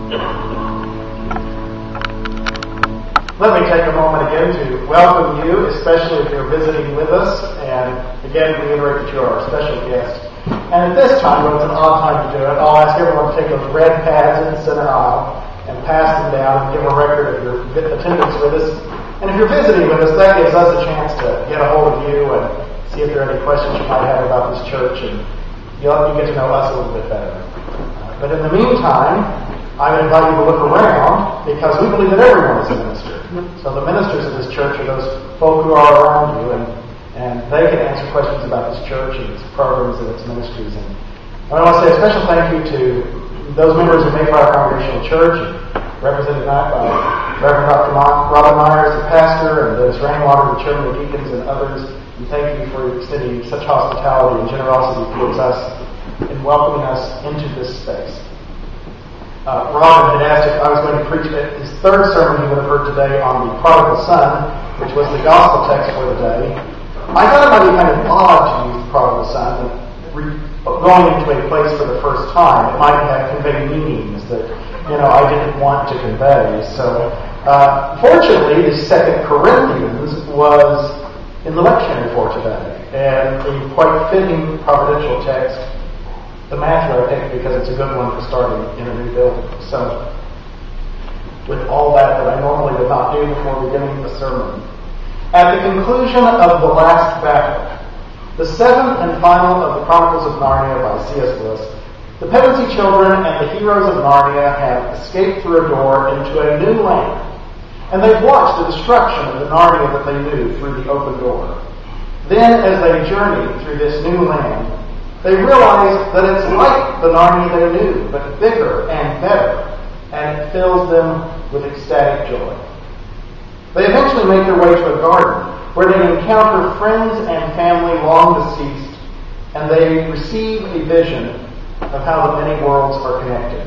Let me take a moment again to welcome you, especially if you're visiting with us, and again reiterate that you are our special guest. And at this time, when it's an odd time to do it, I'll ask everyone to take those red pads in the center aisle and pass them down and give a record of your attendance with us. And if you're visiting with us, that gives us a chance to get a hold of you and see if there are any questions you might have about this church, and you get to know us a little bit better. But in the meantime, I would invite you to look around, because we believe that everyone is a minister. So the ministers of this church are those folk who are around you, and they can answer questions about this church and its programs and its ministries. And I want to say a special thank you to those members of Mayflower Congregational Church, represented tonight by Reverend Dr. Robin Myers, the pastor, and Dennis Rainwater, the chairman of deacons, and others. And thank you for extending such hospitality and generosity towards us in welcoming us into this space. Robin had asked if I was going to preach his third sermon he would have heard today on the prodigal son, which was the gospel text for the day. I thought it might be kind of odd to use the prodigal son, going into a place for the first time. It might have conveyed meanings that I didn't want to convey. So, fortunately, the 2 Corinthians was in the lectionary for today, and a quite fitting providential text. The matter, I think, because it's a good one for starting in a new building. So, with all that I normally would not do before beginning the sermon. At the conclusion of the last battle, the seventh and final of the Chronicles of Narnia by C.S. Lewis, the Pevensey children and the heroes of Narnia have escaped through a door into a new land, and they've watched the destruction of the Narnia that they knew through the open door. Then, as they journey through this new land, they realize that it's like the Narnia they knew, but bigger and better, and it fills them with ecstatic joy. They eventually make their way to a garden where they encounter friends and family long deceased, and they receive a vision of how the many worlds are connected.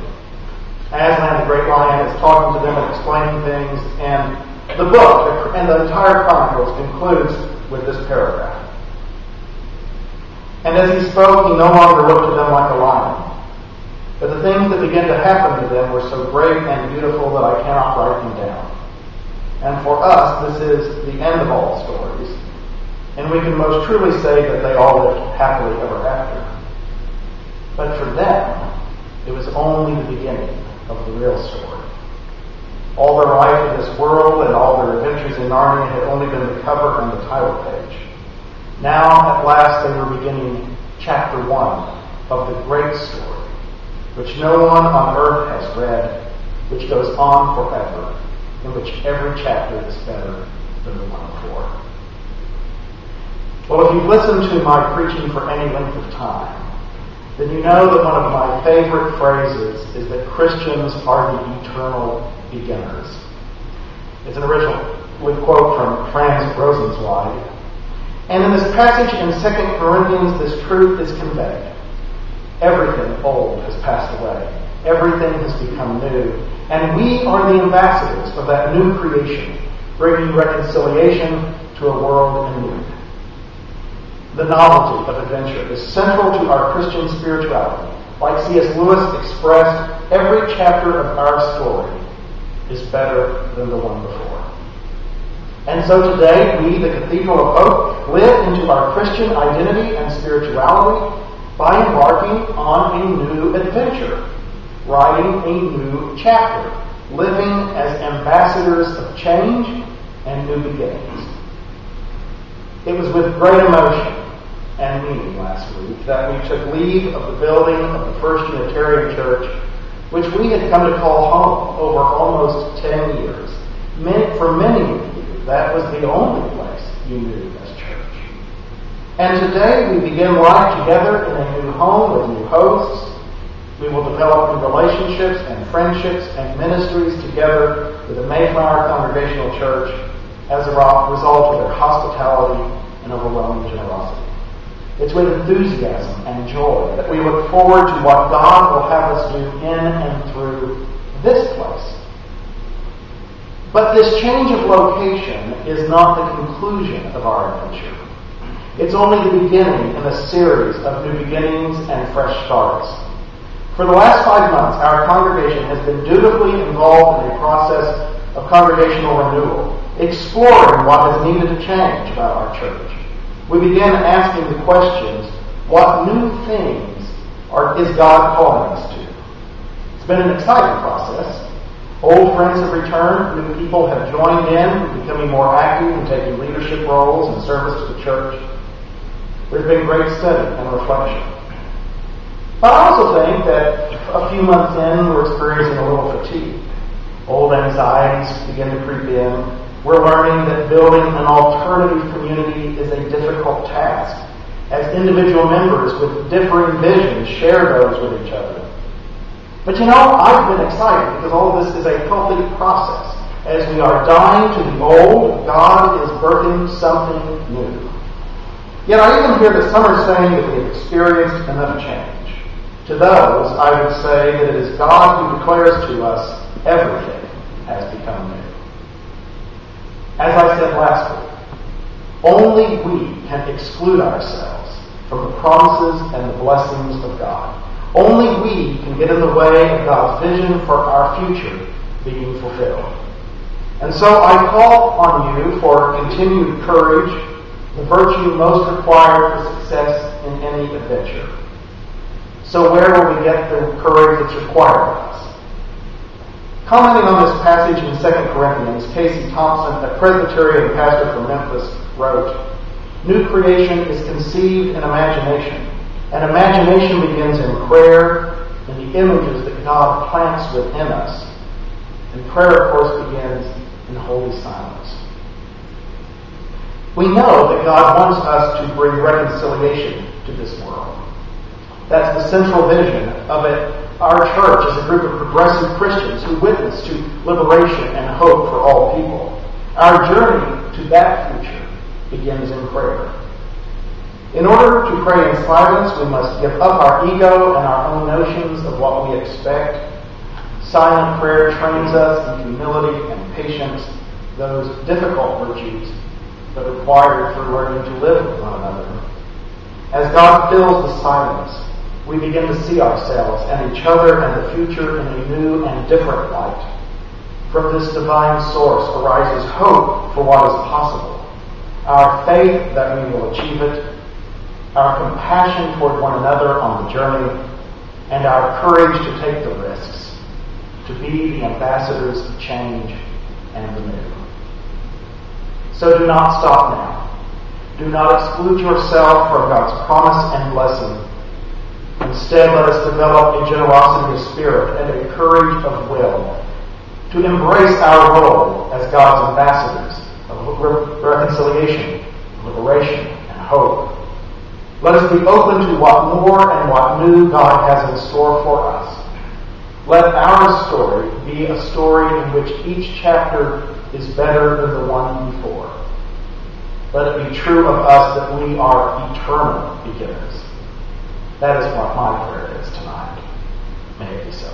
Aslan, the great lion, is talking to them and explaining things, and the book and the entire Chronicles concludes with this paragraph. And as he spoke, he no longer looked at them like a lion. But the things that began to happen to them were so great and beautiful that I cannot write them down. And for us, this is the end of all stories. And we can most truly say that they all lived happily ever after. But for them, it was only the beginning of the real story. All their life in this world and all their adventures in Narnia had only been the cover and the title page. Now, at last, they were beginning chapter 1 of the great story, which no one on earth has read, which goes on forever, in which every chapter is better than the one before. Well, if you've listened to my preaching for any length of time, then you know that one of my favorite phrases is that Christians are the eternal beginners. It's an original quote from Franz Rosenzweig. And in this passage in 2 Corinthians, this truth is conveyed. Everything old has passed away. Everything has become new. And we are the ambassadors of that new creation, bringing reconciliation to a world in need. The novelty of adventure is central to our Christian spirituality. Like C.S. Lewis expressed, every chapter of our story is better than the one before. And so today, we, the Cathedral of Hope, live into our Christian identity and spirituality by embarking on a new adventure, writing a new chapter, living as ambassadors of change and new beginnings. It was with great emotion and meaning last week that we took leave of the building of the First Unitarian Church, which we had come to call home over almost 10 years. For many of you, that was the only place you knew as church. And today we begin life together in a new home with new hosts. We will develop new relationships and friendships and ministries together with the Mayflower Congregational Church as a result of their hospitality and overwhelming generosity. It's with enthusiasm and joy that we look forward to what God will have us do in and through this place. But this change of location is not the conclusion of our adventure. It's only the beginning in a series of new beginnings and fresh starts. For the last 5 months, our congregation has been dutifully involved in a process of congregational renewal, exploring what is needed to change about our church. We began asking the questions, what new things is God calling us to? It's been an exciting process. Old friends have returned, new people have joined in, becoming more active in taking leadership roles and service to the church. There's been great study and reflection. But I also think that a few months in, we're experiencing a little fatigue. Old anxieties begin to creep in. We're learning that building an alternative community is a difficult task, as individual members with differing visions share those with each other. But I've been excited because all of this is a healthy process. As we are dying to the old, God is birthing something new. Yet I even hear that some are saying that we have experienced enough change. To those, I would say that it is God who declares to us everything has become new. As I said last week, only we can exclude ourselves from the promises and the blessings of God. Only we can get in the way of God's vision for our future being fulfilled. And so I call on you for continued courage, the virtue most required for success in any adventure. So where will we get the courage that's required of us? Commenting on this passage in 2 Corinthians, Casey Thompson, a Presbyterian pastor from Memphis, wrote, "New creation is conceived in imagination, and imagination begins in prayer, in the images that God plants within us. And prayer, of course, begins in holy silence." We know that God wants us to bring reconciliation to this world. That's the central vision of it. Our church is a group of progressive Christians who witness to liberation and hope for all people. Our journey to that future begins in prayer. In order to pray in silence, we must give up our ego and our own notions of what we expect. Silent prayer trains us in humility and patience, those difficult virtues that are required for learning to live with one another. As God fills the silence, we begin to see ourselves and each other and the future in a new and different light. From this divine source arises hope for what is possible, our faith that we will achieve it, our compassion toward one another on the journey, and our courage to take the risks, to be the ambassadors of change and the new. So do not stop now. Do not exclude yourself from God's promise and blessing. Instead, let us develop a generosity of spirit and a courage of will to embrace our role as God's ambassadors of reconciliation, liberation, and hope. Let us be open to what more and what new God has in store for us. Let our story be a story in which each chapter is better than the one before. Let it be true of us that we are eternal beginners. That is what my prayer is tonight. May it be so.